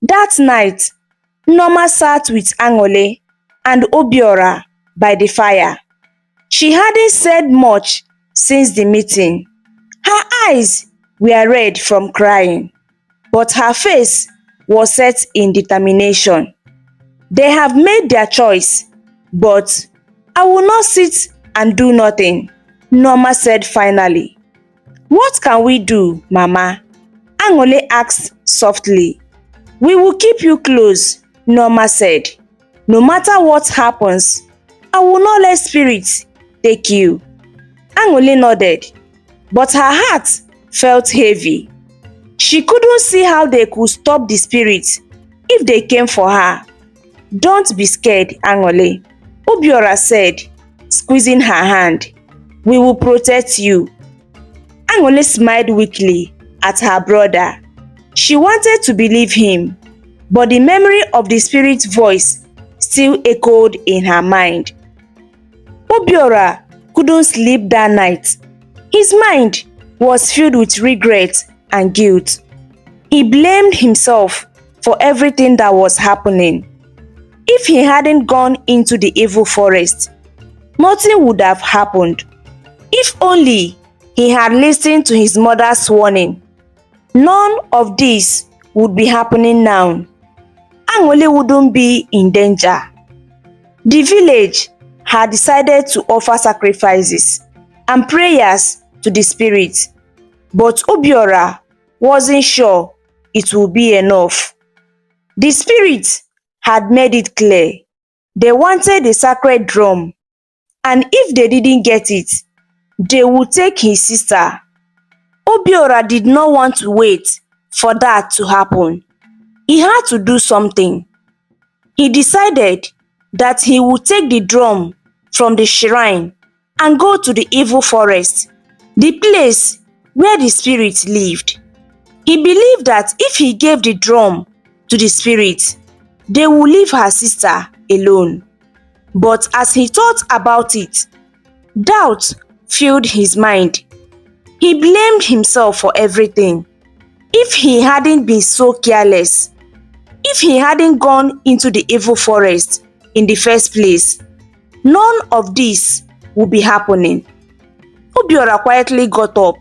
That night, Norma sat with Angoly and Obiora by the fire. She hadn't said much since the meeting. Her eyes were red from crying, but her face was set in determination. They have made their choice, but I will not sit and do nothing, Norma said finally. What can we do, Mama? Angoly asked softly. We will keep you close, Norma said. No matter what happens, I will not let spirits take you. Angoly nodded, but her heart felt heavy. She couldn't see how they could stop the spirits if they came for her. Don't be scared, Angoly, Obiora said, squeezing her hand. We will protect you. Angoly smiled weakly at her brother. She wanted to believe him, but the memory of the spirit's voice still echoed in her mind. Obiora couldn't sleep that night. His mind was filled with regret and guilt. He blamed himself for everything that was happening. If he hadn't gone into the evil forest, nothing would have happened. If only he had listened to his mother's warning, none of this would be happening now. Angoly wouldn't be in danger. The village had decided to offer sacrifices and prayers to the spirits, but Obiora wasn't sure it would be enough. The spirits had made it clear they wanted a sacred drum, and if they didn't get it, they would take his sister. Obiora did not want to wait for that to happen. He had to do something. He decided that he would take the drum from the shrine and go to the evil forest, the place where the spirits lived. He believed that if he gave the drum to the spirits, they would leave her sister alone. But as he thought about it, doubt filled his mind. He blamed himself for everything. If he hadn't been so careless, if he hadn't gone into the evil forest in the first place, none of this would be happening. Obiora quietly got up,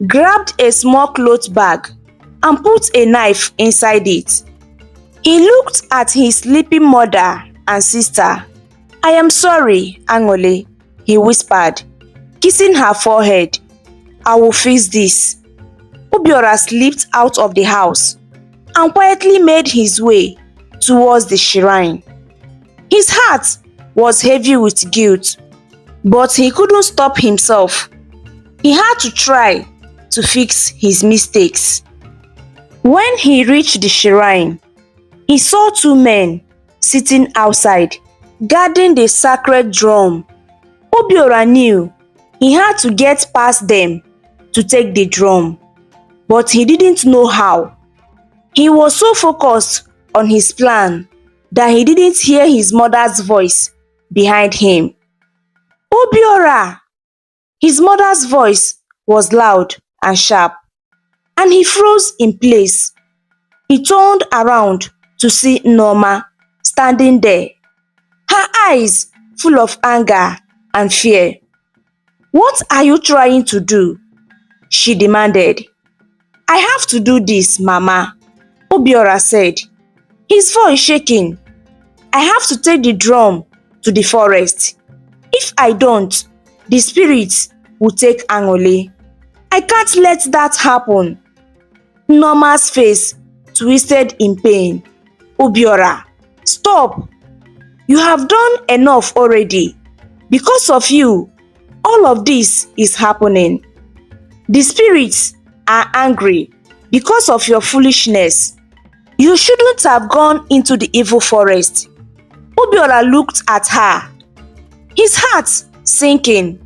grabbed a small cloth bag, and put a knife inside it. He looked at his sleeping mother and sister. I am sorry, Angoly, he whispered, kissing her forehead. I will fix this. Obiora slipped out of the house and quietly made his way towards the shrine. His heart was heavy with guilt, but he couldn't stop himself. He had to try to fix his mistakes. When he reached the shrine, he saw two men sitting outside, guarding the sacred drum. Obiora knew he had to get past them to take the drum, but he didn't know how. He was so focused on his plan that he didn't hear his mother's voice behind him. Obiora! His mother's voice was loud and sharp, and he froze in place. He turned around to see Norma standing there, her eyes full of anger and fear. What are you trying to do? She demanded. I have to do this, Mama, Obiora said, his voice shaking. I have to take the drum to the forest. If I don't, the spirits will take Angoly. I can't let that happen. Norma's face twisted in pain. Obiora, stop. You have done enough already. Because of you, all of this is happening. The spirits are angry because of your foolishness. You shouldn't have gone into the evil forest. Obiora looked at her, his heart sinking.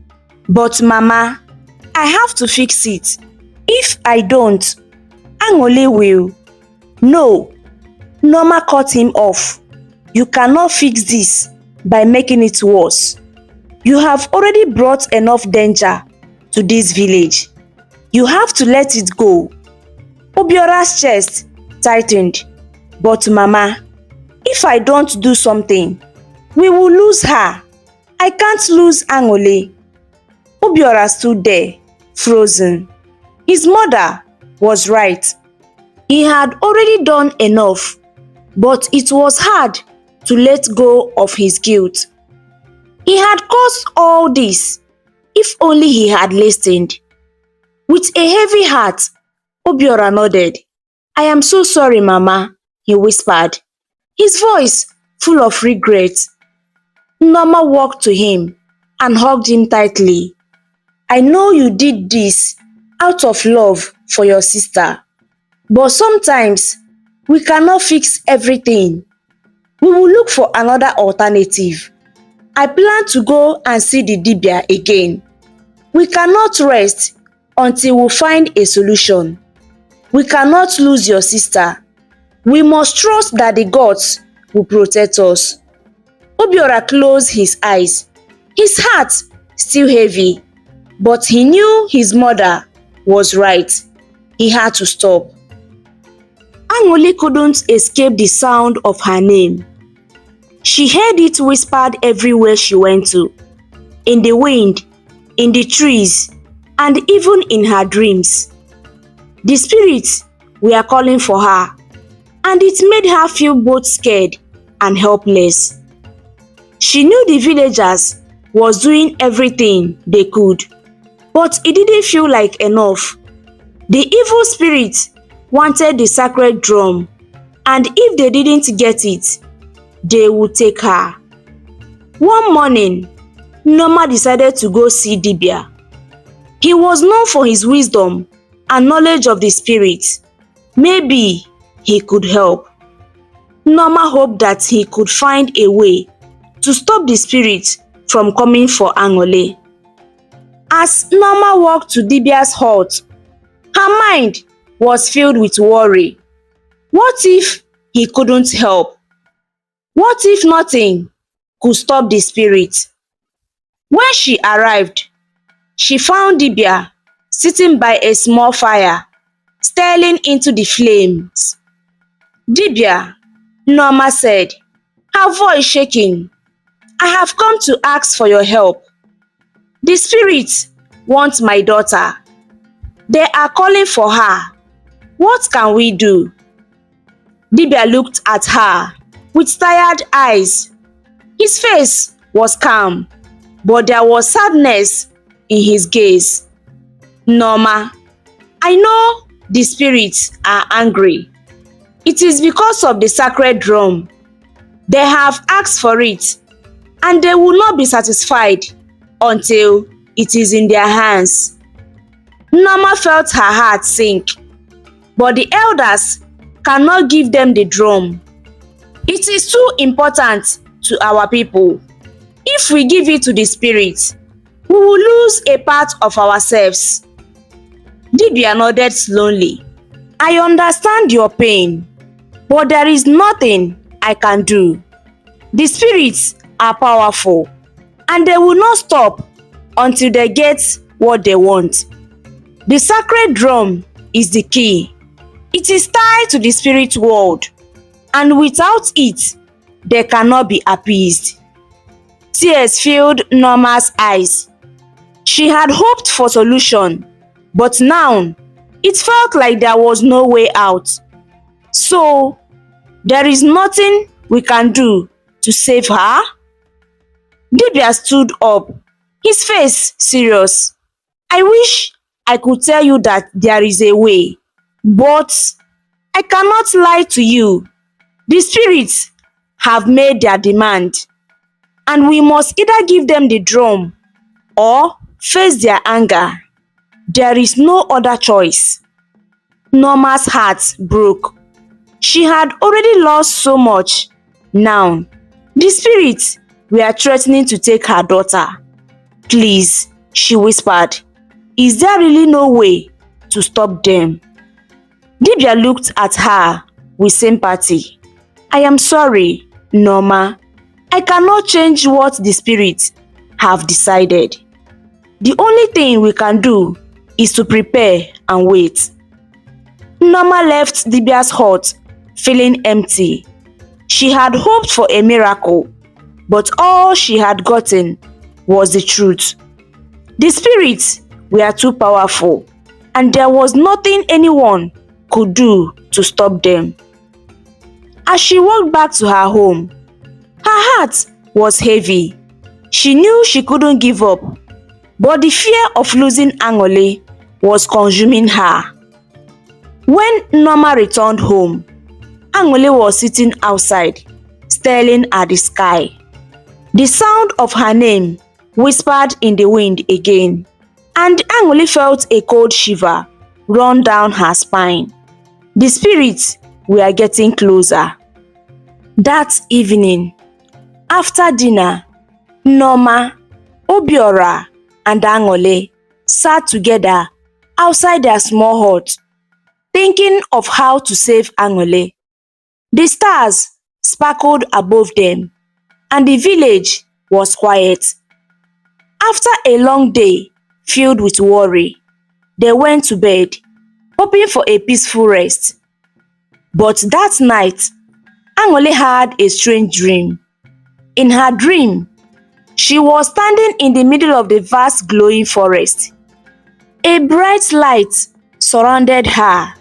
But Mama, I have to fix it. If I don't, Angoly will. No, Norma cut him off. You cannot fix this by making it worse. You have already brought enough danger to this village. You have to let it go. Obiora's chest tightened. But Mama, if I don't do something, we will lose her. I can't lose Angoly. Obiora stood there, frozen. His mother was right. He had already done enough, but it was hard to let go of his guilt. He had caused all this. If only he had listened. With a heavy heart, Obiora nodded. I am so sorry, Mama, he whispered, his voice full of regret. Norma walked to him and hugged him tightly. I know you did this out of love for your sister, but sometimes we cannot fix everything. We will look for another alternative. I plan to go and see the Dibia again. We cannot rest until we find a solution. We cannot lose your sister. We must trust that the gods will protect us. Obiora closed his eyes, his heart still heavy, but he knew his mother was right. He had to stop. Angoly couldn't escape the sound of her name. She heard it whispered everywhere she went to, in the wind, in the trees, and even in her dreams. The spirits were calling for her, and it made her feel both scared and helpless. She knew the villagers was doing everything they could, but it didn't feel like enough. The evil spirits wanted the sacred drum, and if they didn't get it, they would take her. One morning, Norma decided to go see Dibia. He was known for his wisdom and knowledge of the spirits. Maybe he could help. Norma hoped that he could find a way to stop the spirits from coming for Angoly. As Norma walked to Dibia's hut, her mind was filled with worry. What if he couldn't help? What if nothing could stop the spirit? When she arrived, she found Dibia sitting by a small fire, staring into the flames. Dibia, Norma said, her voice shaking, I have come to ask for your help. The spirits want my daughter. They are calling for her. What can we do? Dibia looked at her with tired eyes. His face was calm, but there was sadness in his gaze. Norma, I know the spirits are angry. It is because of the sacred drum. They have asked for it, and they will not be satisfied until it is in their hands. Norma felt her heart sink, but the elders cannot give them the drum. It is too important to our people. If we give it to the spirits, we will lose a part of ourselves. Dibia nodded slowly. I understand your pain, but there is nothing I can do. The spirits are powerful, and they will not stop until they get what they want. The sacred drum is the key. It is tied to the spirit world, and without it, they cannot be appeased. Tears filled Norma's eyes. She had hoped for solution, but now it felt like there was no way out. So, there is nothing we can do to save her? Dibia stood up, his face serious. I wish I could tell you that there is a way, but I cannot lie to you. The spirits have made their demand, and we must either give them the drum or face their anger. There is no other choice. Norma's heart broke. She had already lost so much. Now, the spirits were threatening to take her daughter. Please, she whispered, is there really no way to stop them? Dibia looked at her with sympathy. I am sorry, Norma. I cannot change what the spirits have decided. The only thing we can do is to prepare and wait. Norma left Dibia's hut feeling empty. She had hoped for a miracle, but all she had gotten was the truth. The spirits were too powerful, and there was nothing anyone could do to stop them. As she walked back to her home, her heart was heavy. She knew she couldn't give up, but the fear of losing Angoly was consuming her. When Norma returned home, Angoly was sitting outside, staring at the sky. The sound of her name whispered in the wind again, and Angoly felt a cold shiver run down her spine. The spirits were getting closer. That evening, after dinner, Norma, Obiora, and Angoly sat together outside their small hut, thinking of how to save Angoly. The stars sparkled above them, and the village was quiet. After a long day filled with worry, they went to bed, hoping for a peaceful rest. But that night, Angoly had a strange dream. In her dream, she was standing in the middle of the vast glowing forest. A bright light surrounded her,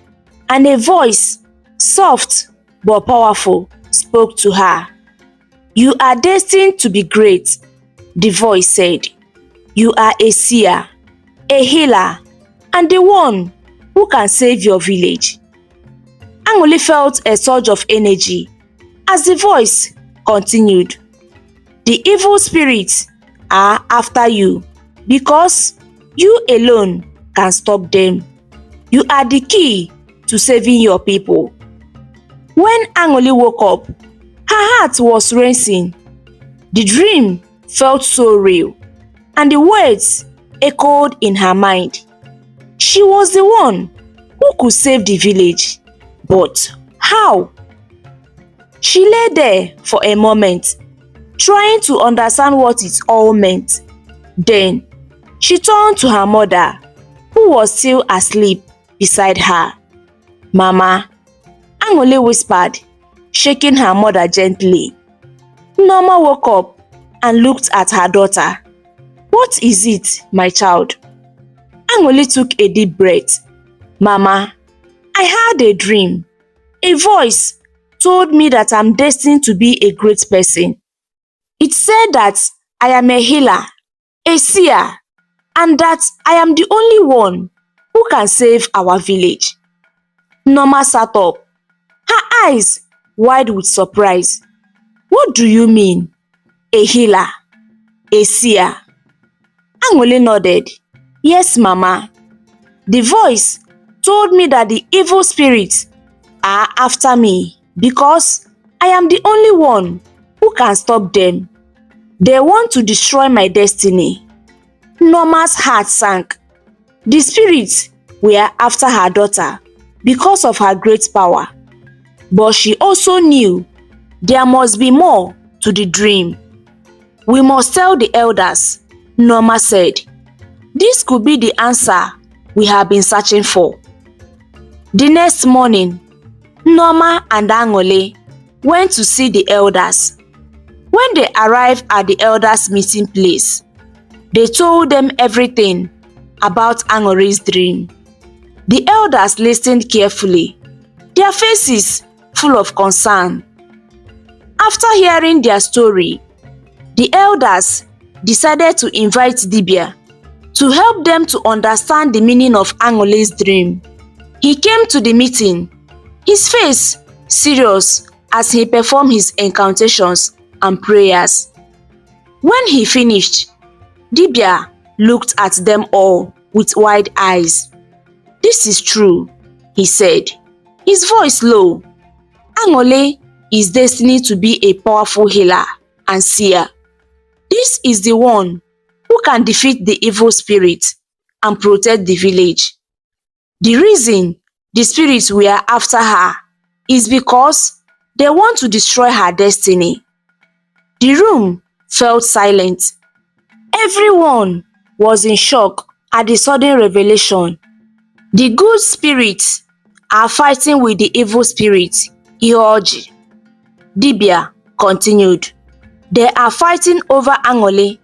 and a voice, soft but powerful, spoke to her. "You are destined to be great," the voice said. "You are a seer, a healer, and the one who can save your village." Angoly felt a surge of energy as the voice continued. "The evil spirits are after you because you alone can stop them. You are the key to saving your people." When Angoly woke up, her heart was racing. The dream felt so real, and the words echoed in her mind. She was the one who could save the village, but how? She lay there for a moment, trying to understand what it all meant. Then, she turned to her mother, who was still asleep beside her. "Mama," Angoly whispered, shaking her mother gently. Norma woke up and looked at her daughter. "What is it, my child?" Angoly took a deep breath. "Mama, I had a dream. A voice told me that I'm destined to be a great person. It said that I am a healer, a seer, and that I am the only one who can save our village." Norma sat up, her eyes wide with surprise. "What do you mean? A healer? A seer?" Angoly nodded. "Yes, Mama. The voice told me that the evil spirits are after me because I am the only one who can stop them. They want to destroy my destiny." Norma's heart sank. The spirits were after her daughter because of her great power. But she also knew there must be more to the dream. "We must tell the elders," Norma said. "This could be the answer we have been searching for." The next morning, Norma and Angoly went to see the elders. When they arrived at the elders' meeting place, they told them everything about Angoly's dream. The elders listened carefully, their faces full of concern. After hearing their story, the elders decided to invite Dibia to help them to understand the meaning of Angoly's dream. He came to the meeting, his face serious as he performed his incantations and prayers. When he finished, Dibia looked at them all with wide eyes. "This is true," he said, his voice low. "Angoly is destined to be a powerful healer and seer. This is the one who can defeat the evil spirit and protect the village. The reason the spirits were after her is because they want to destroy her destiny." The room felt silent. Everyone was in shock at the sudden revelation. "The good spirits are fighting with the evil spirits Ihoji. Dibia continued. They are fighting over Angoly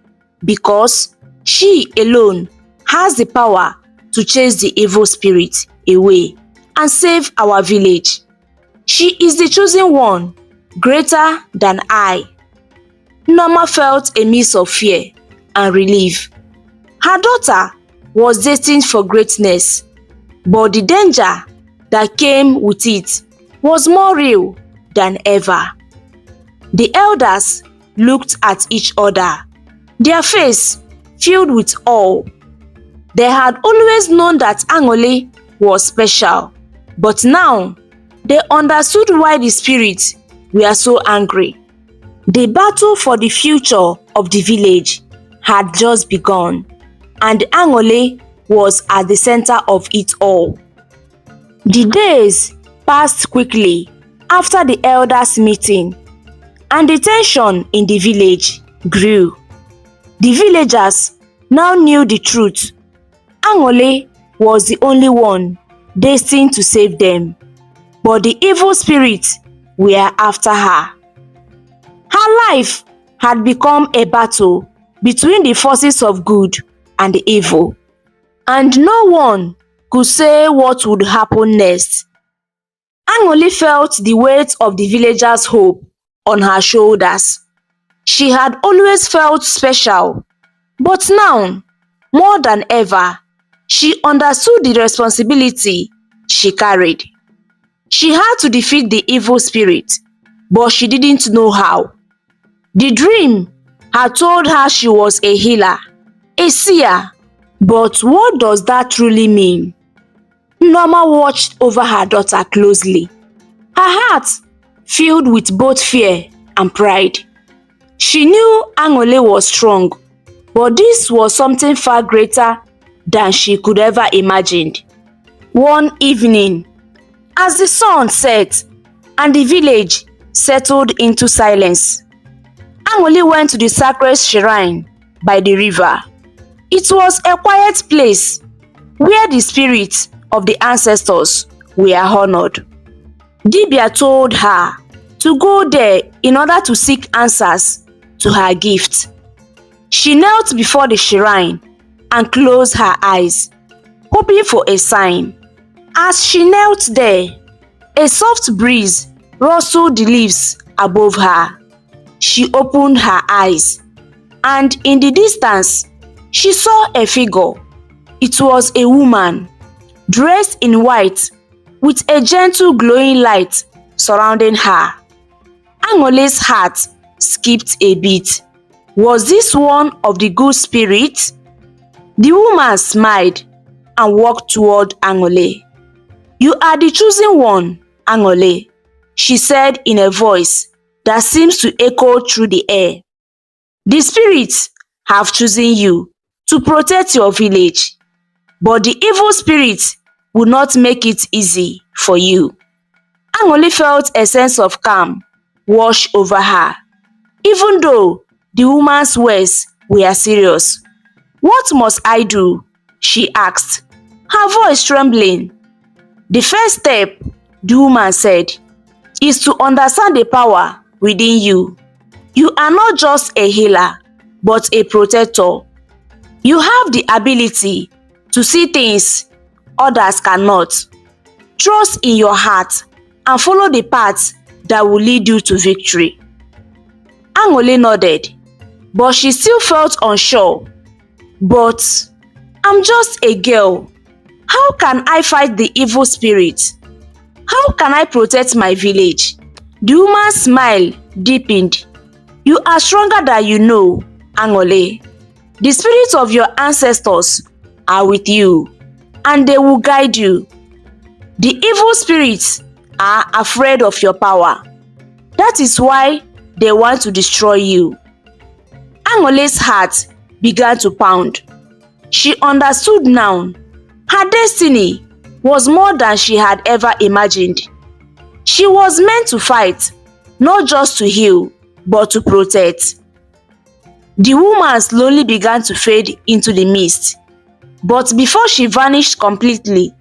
because she alone has the power to chase the evil spirit away and save our village. She is the chosen one, greater than I. Norma felt a mix of fear and relief. Her daughter was destined for greatness, but the danger that came with it was more real than ever. The elders looked at each other, their face filled with awe. They had always known that Angoly was special, but now they understood why the spirits were so angry. The battle for the future of the village had just begun, and Angoly was at the center of it all. The days passed quickly after the elders' meeting, and the tension in the village grew. The villagers now knew the truth. Angoly was the only one destined to save them, but the evil spirits were after her. Her life had become a battle between the forces of good and the evil, and no one could say what would happen next. Angoly felt the weight of the villagers' hope on her shoulders. She had always felt special, but now, more than ever, she understood the responsibility she carried. She had to defeat the evil spirit, but she didn't know how. The dream had told her she was a healer, a seer, but what does that truly mean? Norma watched over her daughter closely, her heart filled with both fear and pride. She knew Angoly was strong, but this was something far greater than she could ever imagined. One evening, as the sun set and the village settled into silence, Angoly went to the sacred shrine by the river. It was a quiet place where the spirits of the ancestors were honored. Dibia told her to go there in order to seek answers to her gift. She knelt before the shrine and closed her eyes, hoping for a sign. As she knelt there, a soft breeze rustled the leaves above her. She opened her eyes, and in the distance, she saw a figure. It was a woman, dressed in white, with a gentle glowing light surrounding her. Angoly's heart skipped a beat. Was this one of the good spirits? The woman smiled and walked toward Angoly. "You are the chosen one, Angoly," she said in a voice that seems to echo through the air. "The spirits have chosen you to protect your village, but the evil spirits will not make it easy for you." Angoly felt a sense of calm wash over her, even though the woman's words were serious. "What must I do?" she asked, her voice trembling. "The first step," the woman said, "is to understand the power within you. You are not just a healer, but a protector. You have the ability to see things others cannot. Trust in your heart and follow the path that will lead you to victory." Angoly nodded, but she still felt unsure. "But I'm just a girl. How can I fight the evil spirit? How can I protect my village?" The woman's smile deepened. "You are stronger than you know, Angoly. The spirits of your ancestors are with you, and they will guide you. The evil spirits are afraid of your power. That is why they want to destroy you." Angoly's heart began to pound. She understood now. Her destiny was more than she had ever imagined. She was meant to fight, not just to heal, but to protect. The woman slowly began to fade into the mist, but before she vanished completely,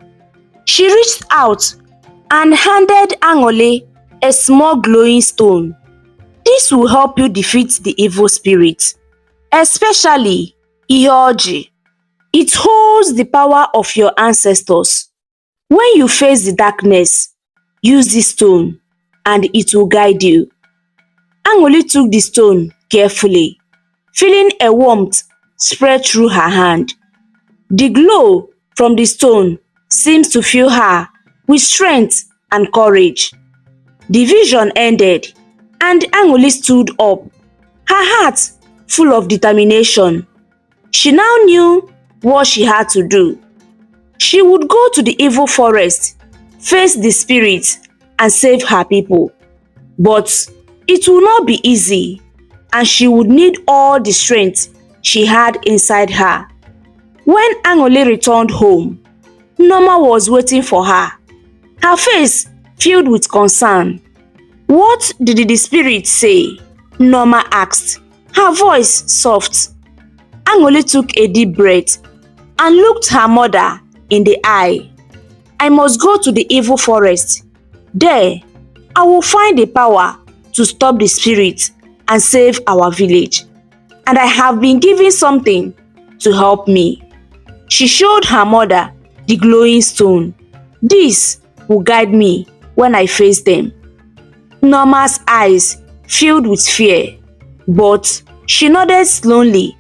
she reached out and handed Angoly a small glowing stone. This will help you defeat the evil spirit, especially Ihoji. It holds the power of your ancestors. When you face the darkness, use this stone and it will guide you. Angoly took the stone carefully, feeling a warmth spread through her hand. The glow from the stone seems to fill her with strength and courage. The vision ended, and Angoly stood up, her heart full of determination. She now knew what she had to do. She would go to the evil forest, face the spirit, and save her people. But it would not be easy, and she would need all the strength she had inside her. When Angoly returned home, Noma was waiting for her, her face filled with concern. "What did the spirit say?" Noma asked, her voice soft. Angoly took a deep breath and looked her mother in the eye. "I must go to the evil forest. There, I will find the power to stop the spirit and save our village. And I have been given something to help me." She showed her mother the glowing stone. "This will guide me when I face them." Noma's eyes filled with fear, but she nodded slowly.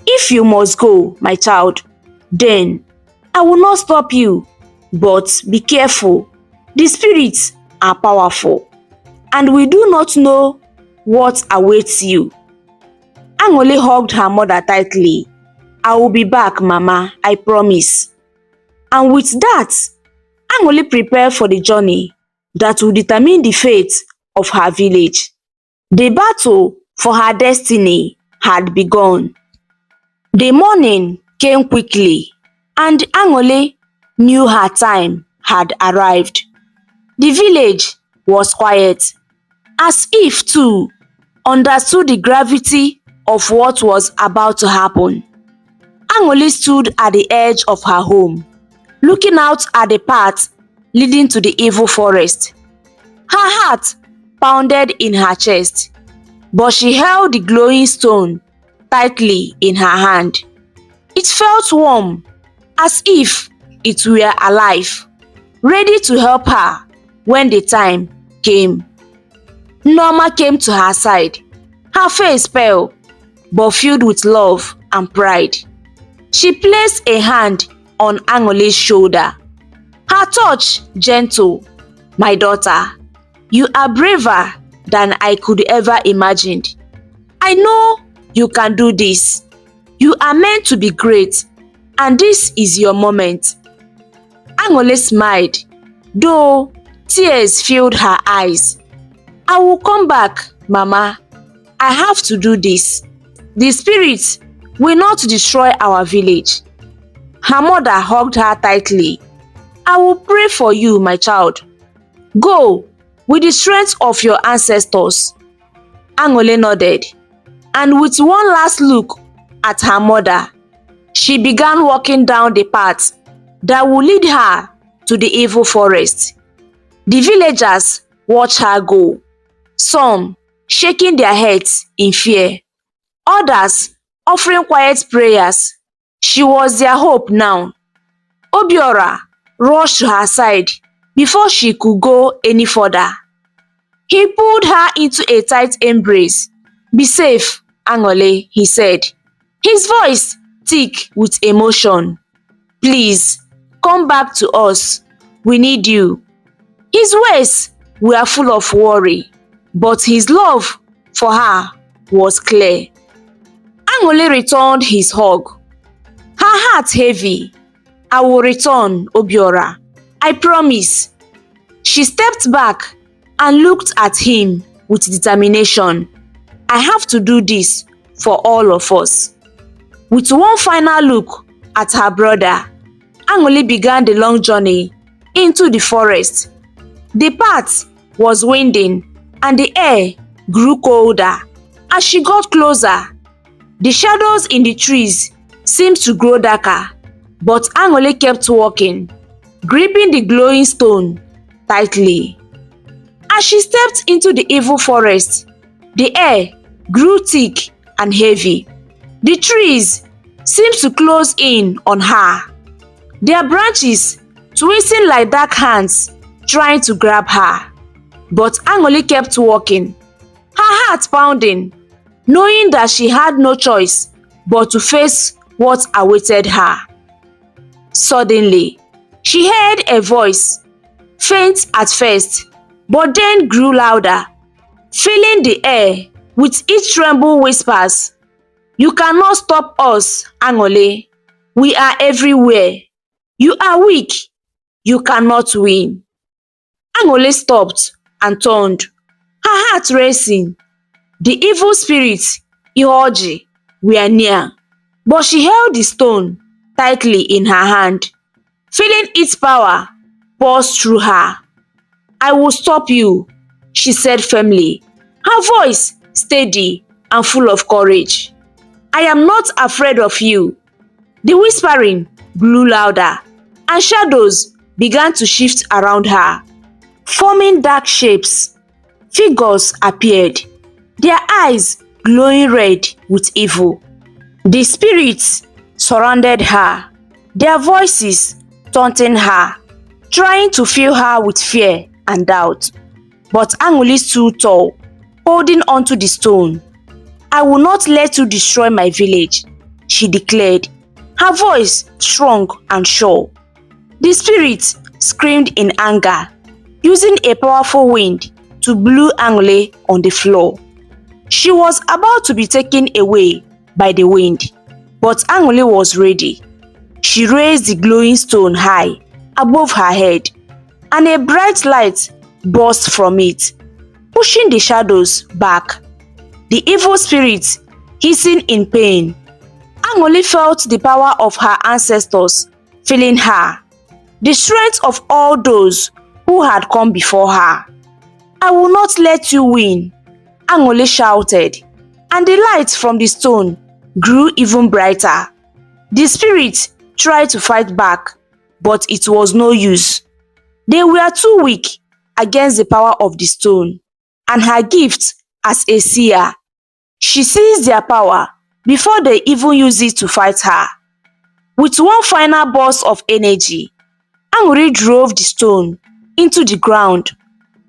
"If you must go, my child, then I will not stop you. But be careful. The spirits are powerful, and we do not know what awaits you." Angoly hugged her mother tightly. "I will be back, Mama, I promise." And with that, Angoly prepared for the journey that will determine the fate of her village. The battle for her destiny had begun. The morning came quickly, and Angoly knew her time had arrived. The village was quiet, as if too understood the gravity of what was about to happen. Angoly stood at the edge of her home, looking out at the path leading to the evil forest. Her heart pounded in her chest, but she held the glowing stone tightly in her hand. It felt warm, as if it were alive, ready to help her when the time came. Noma came to her side, her face pale, but filled with love and pride. She placed a hand on Angoly's shoulder, her touch gentle. "My daughter, you are braver than I could ever imagine. I know you can do this. You are meant to be great, and this is your moment." Angoly smiled, though tears filled her eyes. "I will come back, Mama. I have to do this. The spirits will not destroy our village." Her mother hugged her tightly. "I will pray for you, my child. Go with the strength of your ancestors." Angoly nodded, and with one last look at her mother, she began walking down the path that would lead her to the evil forest. The villagers watched her go, some shaking their heads in fear, others offering quiet prayers. She was their hope now. Obiora rushed to her side before she could go any further. He pulled her into a tight embrace. "Be safe, Angoly," he said, his voice thick with emotion. "Please, come back to us. We need you." His words were full of worry, but his love for her was clear. Angoly returned his hug, her heart heavy. "I will return, Obiora. I promise." She stepped back and looked at him with determination. "I have to do this for all of us." With one final look at her brother, Angoly began the long journey into the forest. The path was winding and the air grew colder as she got closer. The shadows in the trees seemed to grow darker, but Angoly kept walking, gripping the glowing stone tightly. As she stepped into the evil forest, the air grew thick and heavy. The trees seemed to close in on her, their branches twisting like dark hands trying to grab her. But Angoly kept walking, her heart pounding, knowing that she had no choice but to face what awaited her. Suddenly, she heard a voice, faint at first, but then grew louder, filling the air with each tremble whispers. "You cannot stop us, Angoly. We are everywhere. You are weak. You cannot win." Angoly stopped and turned, her heart racing. The evil spirits, Ihoji, were near, but she held the stone tightly in her hand, feeling its power pulse through her. "I will stop you," she said firmly, her voice steady and full of courage. "I am not afraid of you." The whispering grew louder, and shadows began to shift around her, forming dark shapes. Figures appeared, their eyes glowing red with evil. The spirits surrounded her, their voices taunting her, trying to fill her with fear and doubt. But Angoly stood tall, holding onto the stone. "I will not let you destroy my village," she declared, her voice strong and sure. The spirits screamed in anger, using a powerful wind to blow Angoly on the floor. She was about to be taken away by the wind, but Angoly was ready. She raised the glowing stone high above her head, and a bright light burst from it, pushing the shadows back. The evil spirits hissing in pain. Angoly felt the power of her ancestors filling her, the strength of all those who had come before her. "I will not let you win," Angoly shouted, and the light from the stone grew even brighter. The spirits tried to fight back, but it was no use. They were too weak against the power of the stone and her gift as a seer. She seized their power before they even used it to fight her. With one final burst of energy, Angoly drove the stone into the ground,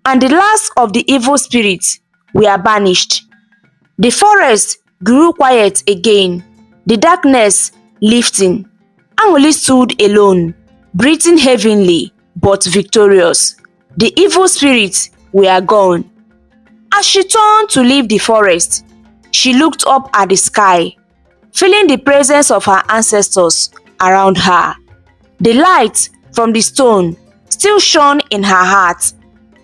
and the last of the evil spirits were banished. The forest grew quiet again, the darkness lifting. Angoly stood alone, breathing heavily but victorious. The evil spirits were gone. As she turned to leave the forest, she looked up at the sky, feeling the presence of her ancestors around her. The light from the stone still shone in her heart,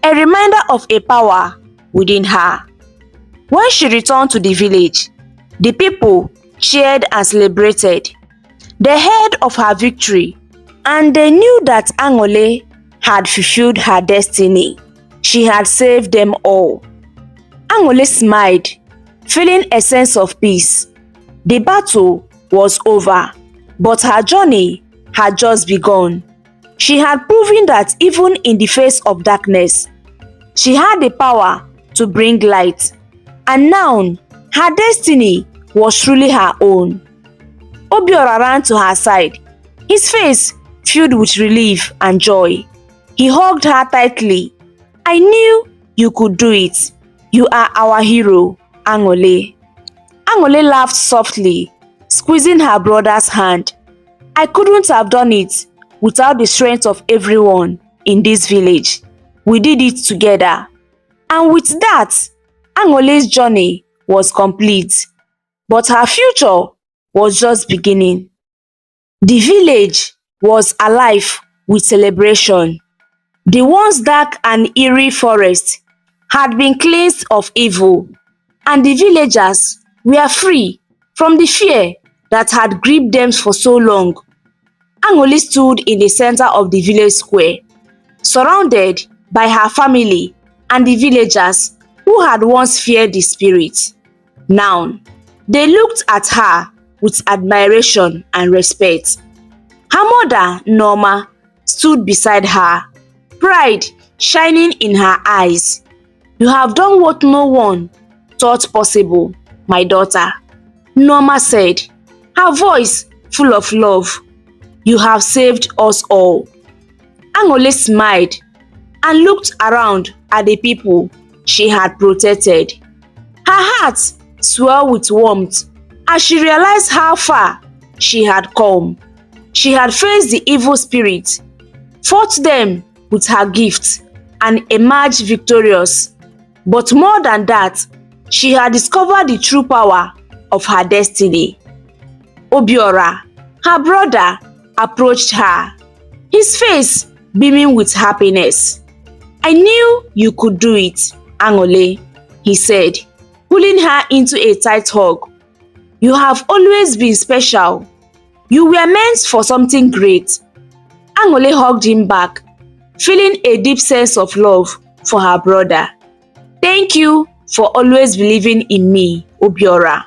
a reminder of a power within her. When she returned to the village, the people cheered and celebrated. They heard of her victory, and they knew that Angoly had fulfilled her destiny. She had saved them all. Angoly smiled, feeling a sense of peace. The battle was over, but her journey had just begun. She had proven that even in the face of darkness, she had the power to bring light, and now her destiny was truly her own. Obiora ran to her side, his face filled with relief and joy. He hugged her tightly. "I knew you could do it. You are our hero, Angoly." Angoly laughed softly, squeezing her brother's hand. "I couldn't have done it without the strength of everyone in this village. We did it together." And with that, Angoly's journey was complete, but her future was just beginning. The village was alive with celebration. The once dark and eerie forest had been cleansed of evil, and the villagers were free from the fear that had gripped them for so long. Angoly stood in the center of the village square, surrounded by her family and the villagers who had once feared the spirit. Now, they looked at her with admiration and respect. Her mother, Norma, stood beside her, pride shining in her eyes. You have done what no one thought possible, my daughter, Norma said, her voice full of love. You have saved us all. Angoly smiled and looked around at the people she had protected. Her heart swelled with warmth as she realized how far she had come. She had faced the evil spirits, fought them with her gifts, and emerged victorious. But more than that, she had discovered the true power of her destiny. Obiora, her brother, approached her, his face beaming with happiness. I knew you could do it, Angoly, he said, pulling her into a tight hug. You have always been special. You were meant for something great. Angoly hugged him back, feeling a deep sense of love for her brother. Thank you for always believing in me, Obiora.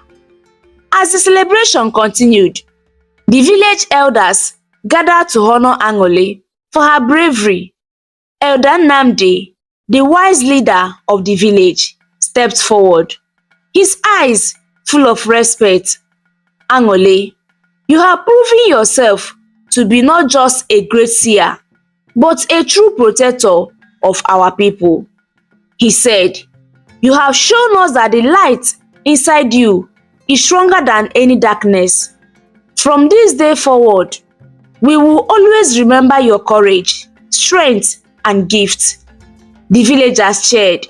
As the celebration continued, the village elders gathered to honor Angoly for her bravery. Elder Nnamdi, the wise leader of the village, stepped forward, his eyes full of respect. Angoly, you have proven yourself to be not just a great seer, but a true protector of our people. He said, you have shown us that the light inside you is stronger than any darkness. From this day forward, we will always remember your courage, strength, and gift. The villagers cheered,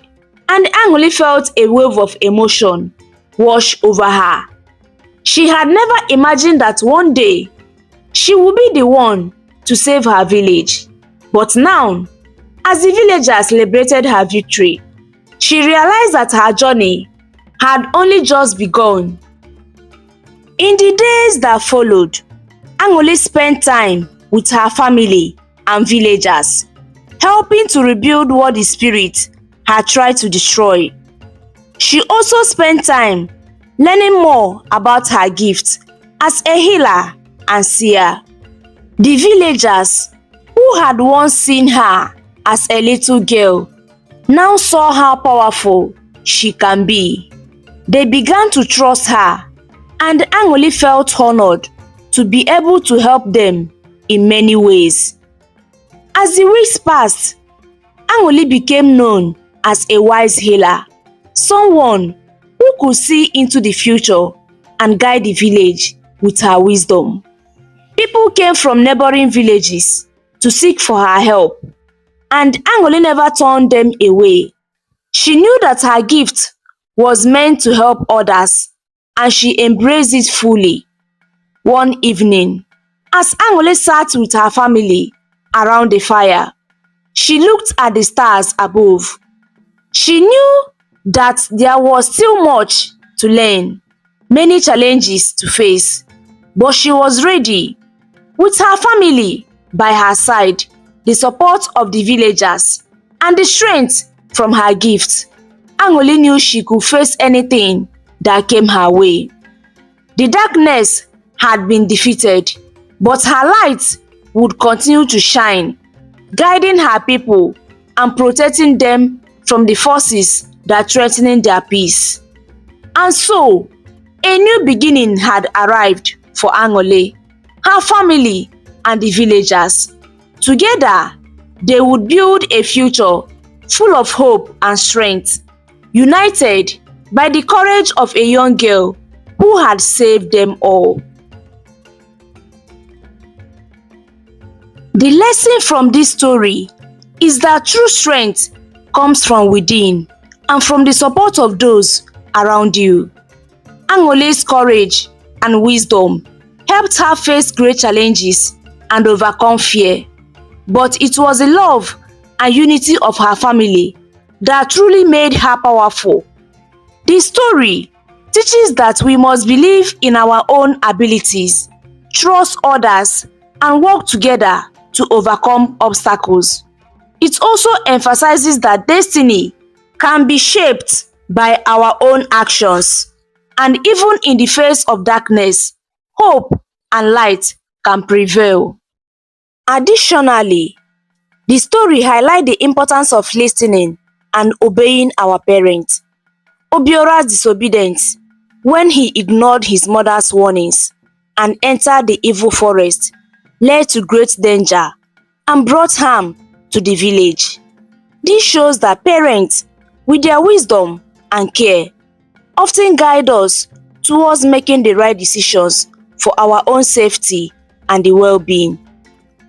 and Angoly felt a wave of emotion wash over her. She had never imagined that one day she would be the one to save her village. But now, as the villagers celebrated her victory, she realized that her journey had only just begun. In the days that followed, Angoly spent time with her family and villagers, helping to rebuild what the spirit had tried to destroy. She also spent time learning more about her gift as a healer and seer. The villagers who had once seen her as a little girl now saw how powerful she can be. They began to trust her, and Angoly felt honored to be able to help them in many ways. As the weeks passed, Angoly became known as a wise healer, someone who could see into the future and guide the village with her wisdom. People came from neighboring villages to seek for her help, and Angoly never turned them away. She knew that her gift was meant to help others, and she embraced it fully. One evening, as Angoly sat with her family around the fire, she looked at the stars above. She knew that there was still much to learn, many challenges to face, but she was ready. With her family by her side, the support of the villagers, and the strength from her gift, Angoly knew she could face anything that came her way. The darkness had been defeated, but her light would continue to shine, guiding her people and protecting them from the forces that threatened their peace. And so, a new beginning had arrived for Angoly, her family, and the villagers. Together, they would build a future full of hope and strength, united by the courage of a young girl who had saved them all. The lesson from this story is that true strength comes from within and from the support of those around you. Angoly's courage and wisdom helped her face great challenges and overcome fear, but it was the love and unity of her family that truly made her powerful. The story teaches that we must believe in our own abilities, trust others, and work together to overcome obstacles. It also emphasizes that destiny can be shaped by our own actions, and even in the face of darkness, hope and light can prevail. Additionally, the story highlights the importance of listening and obeying our parents. Obiora's disobedience when he ignored his mother's warnings and entered the evil forest led to great danger and brought harm to the village. This shows that parents, with their wisdom and care, often guide us towards making the right decisions for our own safety and the well-being.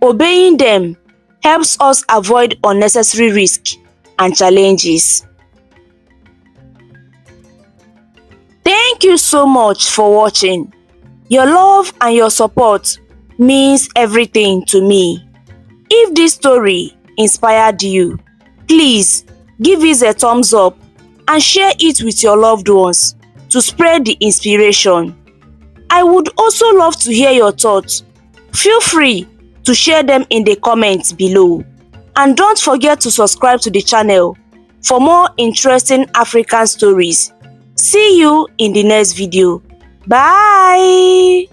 Obeying them helps us avoid unnecessary risk and challenges. Thank you so much for watching. Your love and your support means everything to me. If this story inspired you, please give it a thumbs up and share it with your loved ones to spread the inspiration. I would also love to hear your thoughts. Feel free to share them in the comments below. And don't forget to subscribe to the channel for more interesting African stories. See you in the next video. Bye!